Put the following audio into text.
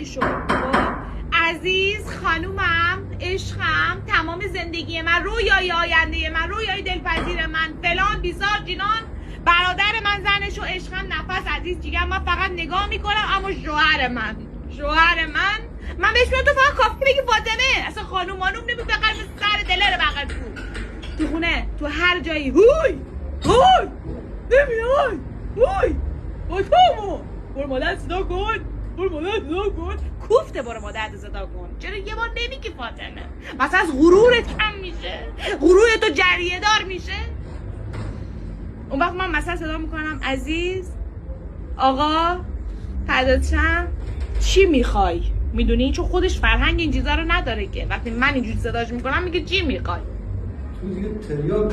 زنشو. عزیز خانومم، عشقم، تمام زندگی من، رویای آینده من، رویای دلپذیر من، فلان بیزار جینان، برادر من، زنشو، عشقم، نفس، عزیز جیگم. من فقط نگاه میکنم، اما شوهر من من بهش میگم تو فقط کافی بگی فاطمه، اصلا خانوم مانوم نمی بقر سر دلر بقر تو خونه، تو هر جایی هوی نمیای هوی فاطمه برو مادر صدا کن، کوفته برو مادر صدا کن. چرا یه بار نمیگی فاطمه؟ مثلا از غرورت کم میشه، غرور تو جریه دار میشه. اون وقت من مثلا صدا میکنم عزیز آقا فدات شم چی میخوای؟ میدونی چون خودش فرهنگ این چیزا رو نداره که وقتی من اینجوری صداش میکنم میگه چی میخوای؟ تو دیگه تریاک